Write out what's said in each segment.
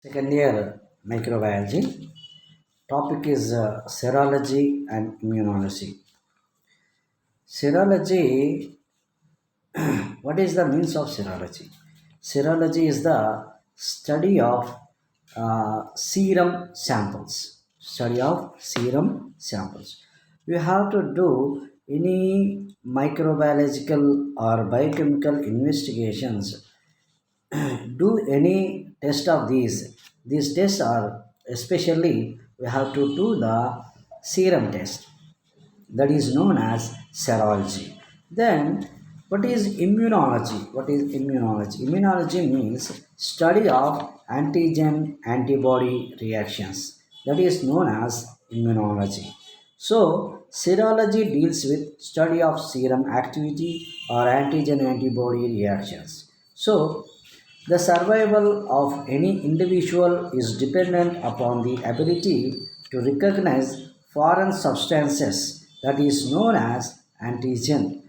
Second year microbiology. Topic is serology and immunology. Serology, what is the means of serology? Serology is the study of serum samples. Study of serum samples. You have to do any microbiological or biochemical investigations. Do any test of these tests are especially we have to do the serum test, that is known as serology. Then what is immunology? Immunology means study of antigen antibody reactions, that is known as immunology. So serology deals with study of serum activity or antigen antibody reactions. So the survival of any individual is dependent upon the ability to recognize foreign substances, that is known as antigen.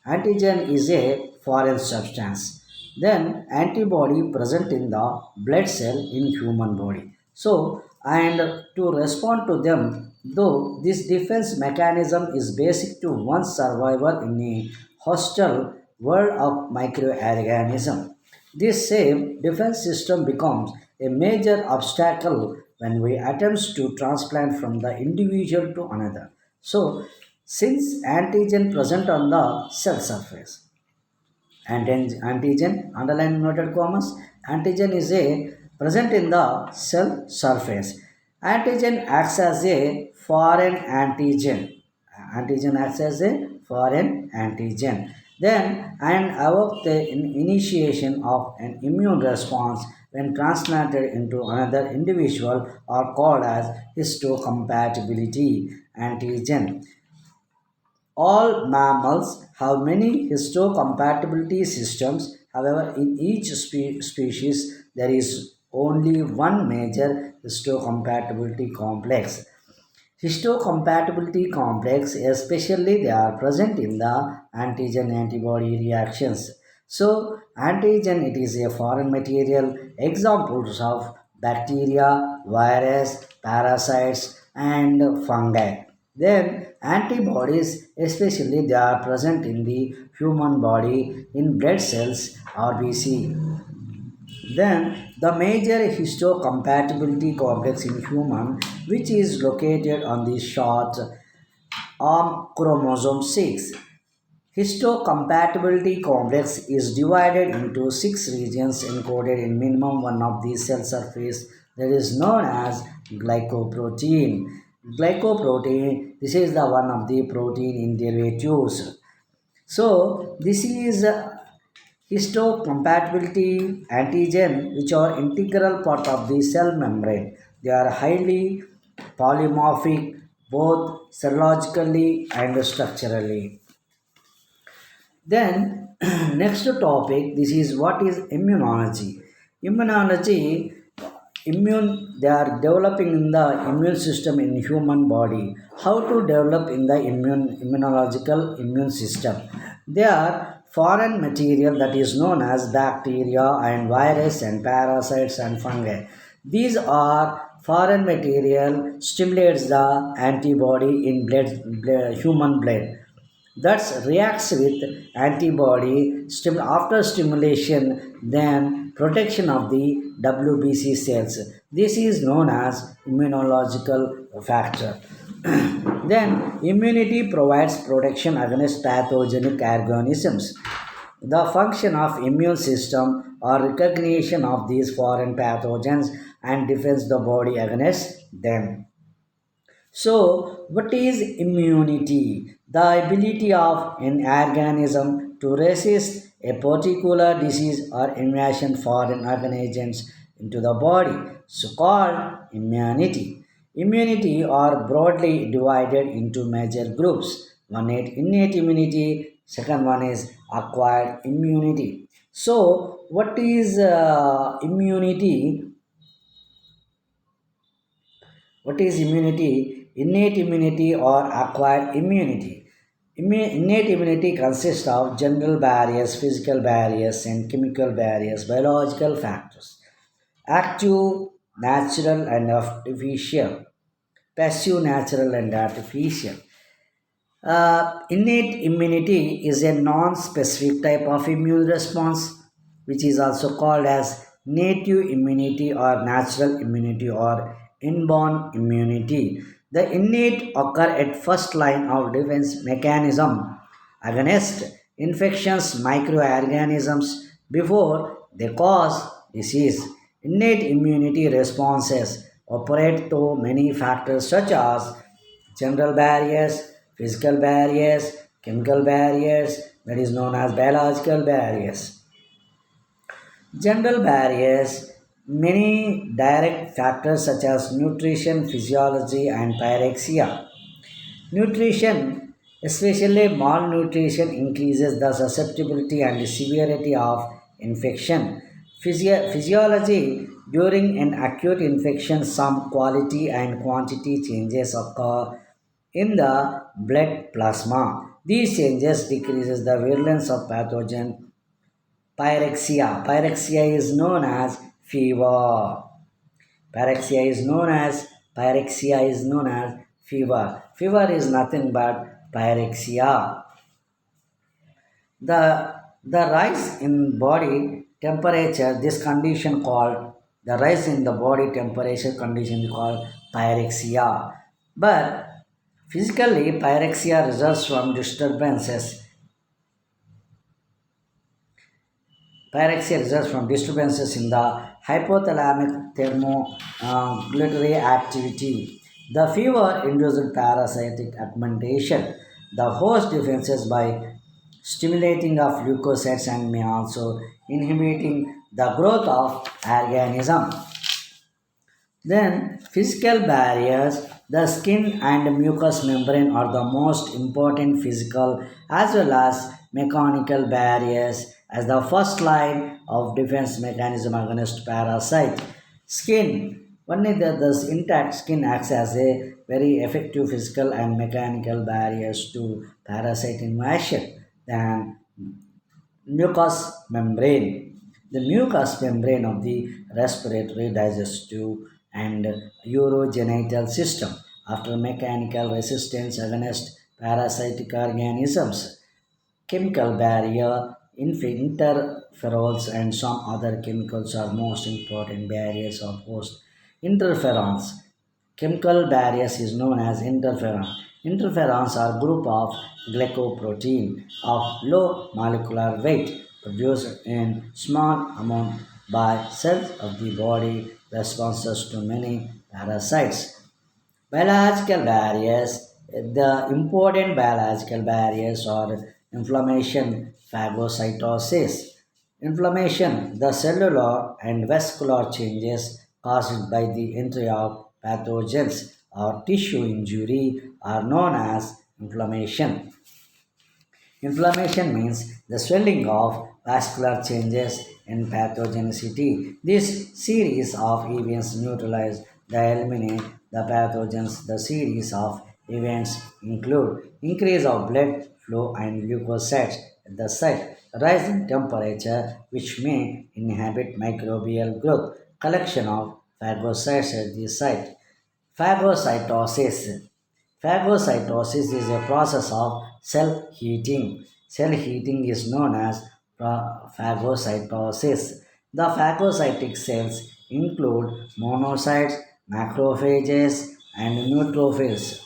Antigen is a foreign substance. Then antibody present in the blood cell in human body. So and to respond to them, though this defense mechanism is basic to one's survival in a hostile world of microorganisms. This same defense system becomes a major obstacle when we attempt to transplant from the individual to another. So, since antigen present on the cell surface, antigen underline inverted commas, antigen is a present in the cell surface. Antigen acts as a foreign antigen. Antigen acts as a foreign antigen. Then, and about the initiation of an immune response when transplanted into another individual are called as histocompatibility antigen. All mammals have many histocompatibility systems. However, in each species, there is only one major histocompatibility complex. Histocompatibility complex, especially they are present in the antigen antibody reactions. So, antigen it is a foreign material. Examples of bacteria, virus, parasites, and fungi. Then antibodies, especially they are present in the human body in blood cells RBC. Then the major histocompatibility complex in human, which is located on the short arm chromosome 6. Histocompatibility complex is divided into six regions encoded in minimum one of the cell surface, that is known as glycoprotein. Glycoprotein, this is the one of the protein in derivatives. So this is histocompatibility antigen, which are integral part of the cell membrane. They are highly polymorphic both serologically and structurally. Then next topic, this is what is immunology. Immunology, immune they are developing in the immune system in human body. How to develop in the immunological immune system? They are foreign material that is known as bacteria and virus and parasites and fungi. These are foreign material stimulates the antibody in human blood that reacts with antibody after stimulation, then protection of the WBC cells. This is known as immunological factor. Then immunity provides protection against pathogenic organisms. The function of immune system or recognition of these foreign pathogens and defends the body against them. So, what is immunity? The ability of an organism to resist a particular disease or invasion foreign organisms into the body, so called immunity. Immunity are broadly divided into major groups. One is innate immunity, second one is acquired immunity. So, what is immunity? What is immunity? Innate immunity or acquired immunity. Innate immunity consists of general barriers, physical barriers, and chemical barriers, biological factors. Active natural and artificial. Passive, natural, and artificial. Innate immunity is a non-specific type of immune response, which is also called as native immunity or natural immunity or inborn immunity. The innate occur at first line of defense mechanism against infections microorganisms before they cause disease. Innate immunity responses operate through many factors such as general barriers, physical barriers, chemical barriers, that is known as biological barriers. General barriers, many direct factors such as nutrition, physiology, and pyrexia. Nutrition, especially malnutrition, increases the susceptibility and severity of infection. Physiology, during an acute infection, some quality and quantity changes occur in the blood plasma. These changes decreases the virulence of pathogen. Pyrexia is known as fever. Pyrexia is known as fever. Fever is nothing but pyrexia. The rise in body temperature, this condition called the rise in the body temperature condition is called pyrexia. But physically, pyrexia results from disturbances. Pyrexia results from disturbances in the hypothalamic thermoregulatory activity. The fever induces parasitic augmentation. The host defenses by stimulating of leukocytes and may also inhibiting the growth of organism. Then physical barriers, the skin and mucous membrane are the most important physical as well as mechanical barriers as the first line of defense mechanism against parasite. Skin, only the intact skin acts as a very effective physical and mechanical barriers to parasite invasion. Then mucous membrane. The mucous membrane of the respiratory, digestive, and urogenital system after mechanical resistance against parasitic organisms. Chemical barrier, interferons, and some other chemicals are most important barriers of host. Interferons. Chemical barriers is known as interferon. Interferons are group of glycoprotein of low molecular weight produced in small amount by cells of the body responses to many parasites. Biological barriers, the important biological barriers are inflammation, phagocytosis. Inflammation, the cellular and vascular changes caused by the entry of pathogens or tissue injury are known as inflammation. Inflammation means the swelling of vascular changes in pathogenicity. This series of events neutralize the eliminate the pathogens. The series of events include increase of blood flow and leukocytes at the site, rise in temperature which may inhibit microbial growth, collection of phagocytes at the site. Phagocytosis. Phagocytosis is a process of cell heating. Cell heating is known as phagocytosis. The phagocytic cells include monocytes, macrophages, and neutrophils.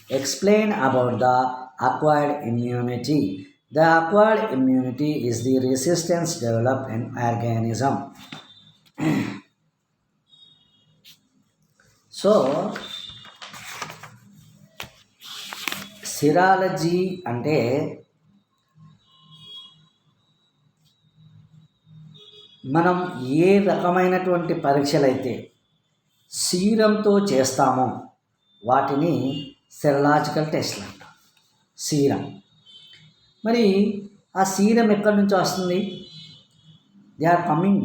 Explain about the acquired immunity. The acquired immunity is the resistance developed in organism. So, సిరాలజీ అంటే మనం ఏ రకమైనటువంటి పరీక్షలు అయితే సీరంతో చేస్తామో వాటిని serological టెస్ట్లు అంటాం. Serum మరి ఆ సీరం ఎక్కడి నుంచి వస్తుంది? They are coming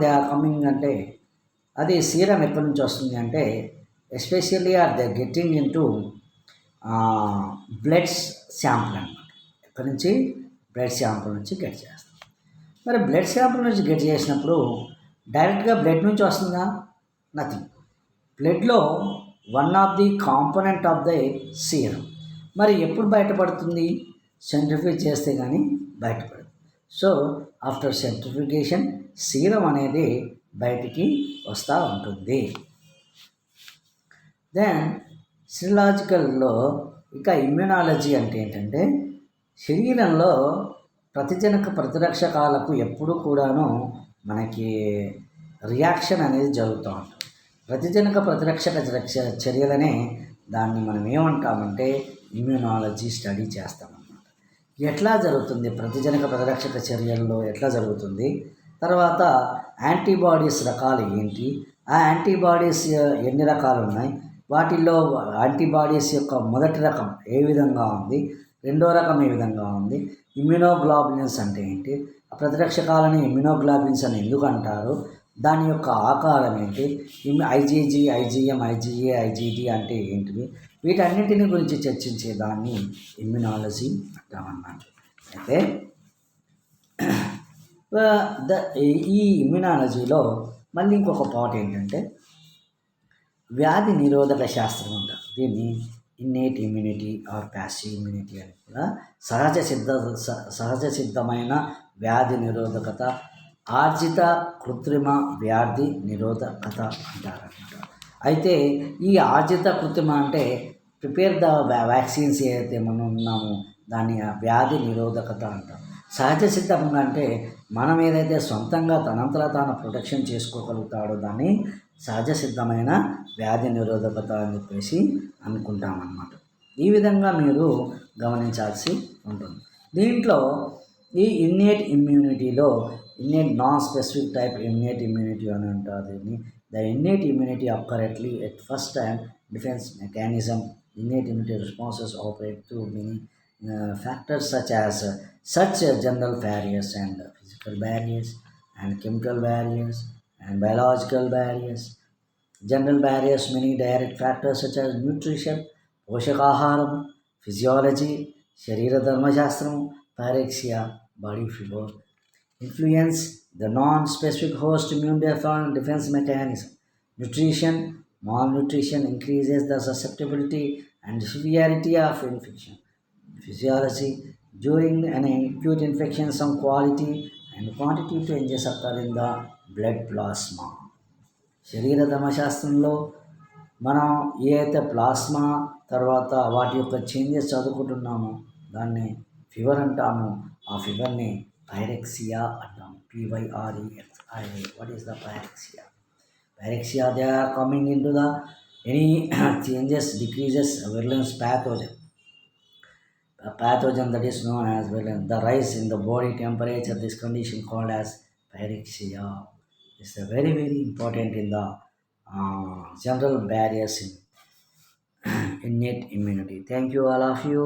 they are coming అంటే అది సీరం ఎక్కడి నుంచి వస్తుంది అంటే especially are they getting into blood sample అనమాట. ఎక్కడి నుంచి? బ్లడ్ శాంపుల్ నుంచి గెట్ చేస్తాం. మరి బ్లడ్ శాంపుల్ నుంచి గెట్ చేసినప్పుడు డైరెక్ట్గా బ్లడ్ నుంచి వస్తుందా? నథింగ్. బ్లడ్లో one of the component of the serum. మరి ఎప్పుడు బయటపడుతుంది? సెంట్రిఫ్యూజ్ చేస్తే కానీ బయటపడదు. సో ఆఫ్టర్ సెంట్రిఫికేషన్ సీరం అనేది బయటికి వస్తూ ఉంటుంది. దెన్ సిరలాజికల్లో ఇక ఇమ్యునాలజీ అంటే ఏంటంటే, శరీరంలో ప్రతిజనక ప్రతిరక్షకాలకు ఎప్పుడు కూడాను మనకి రియాక్షన్ అనేది జరుగుతూ ఉంటుంది. ప్రతిజనక ప్రతిరక్షక చర్యలనే దాన్ని మనం ఏమంటామంటే ఇమ్యునాలజీ స్టడీ చేస్తామన్నమాట. ఎట్లా జరుగుతుంది ప్రతిజనక ప్రతిరక్షక చర్యల్లో ఎట్లా జరుగుతుంది, తర్వాత యాంటీబాడీస్ రకాలు ఏంటి, ఆ యాంటీబాడీస్ ఎన్ని రకాలు ఉన్నాయి, వాటిల్లో యాంటీబాడీస్ యొక్క మొదటి రకం ఏ విధంగా ఉంది, రెండో రకం ఏ విధంగా ఉంది, ఇమ్యునోగ్లోబులిన్స్ అంటే ఏంటి, ప్రతిరక్షకాలని ఇమ్యునోగ్లోబులిన్స్ అని ఎందుకు అంటారు, దాని యొక్క ఆకారం ఏంటి, ఐజీజీ, ఐజీఎం, ఐజీఏ, ఐజీడి అంటే ఏంటివి, వీటన్నింటిని గురించి చర్చించే దాన్ని ఇమ్యునాలజీ అంటామన్నమాట. అయితే ఈ ఇమ్యునాలజీలో మళ్ళీ ఇంకొక పార్ట్ ఏంటంటే వ్యాధి నిరోధక శాస్త్రం అంటారు. దీన్ని innate immunity or passive immunity అని కూడా సహజ సిద్ధమైన వ్యాధి నిరోధకత, ఆర్జిత కృత్రిమ వ్యాధి నిరోధకత అంటారన్నమాట. అయితే ఈ ఆర్జిత కృత్రిమ అంటే ప్రిపేర్ ద వ్యాక్సిన్స్ ఏదైతే మనం ఉన్నామో దాన్ని వ్యాధి నిరోధకత అంటాం. సహజ సిద్ధంగా అంటే మనం ఏదైతే సొంతంగా తనంతలా తాను ప్రొటెక్షన్ చేసుకోగలుగుతాడో దాన్ని సహజ సిద్ధమైన వ్యాధి నిరోధకత అని చెప్పేసి అనుకుంటామన్నమాట. ఈ విధంగా మీరు గమనించాల్సి ఉంటుంది. దీంట్లో ఈ ఇన్నేట్ ఇమ్యూనిటీలో innate non specific type innate immunity అని అంటారు దీన్ని. The innate immunity accurately at first time defence mechanism. Innate immunity responses operate through many factors such general barriers and physical barriers and chemical barriers and biological barriers. General barriers, many direct factors such as nutrition, పోషకాహారం, physiology, శరీర ధర్మశాస్త్రం, pyrexia, body fever, influence the non-specific host immune defense mechanism. Nutrition, malnutrition increases the susceptibility and severity of infection. Physiology, during an acute infection, some quality and quantity changes occur in the blood plasma. శరీర ధర్మశాస్త్రంలో మనం ఏ అయితే plasma తర్వాత వాటి యొక్క changes చదువుకుంటున్నామో దాన్ని fever అంటాము. ఆ ఫీవర్ని పైరెక్సియా అంటాము. PYREXIA. What is the pyrexia? Pyrexia, they are coming into the any changes, decreases virulence pathogen. A pathogen that is known as virulence, the rise in the body temperature, this condition called as pyrexia is a very important in the general barriers in innate immunity. Thank you all of you.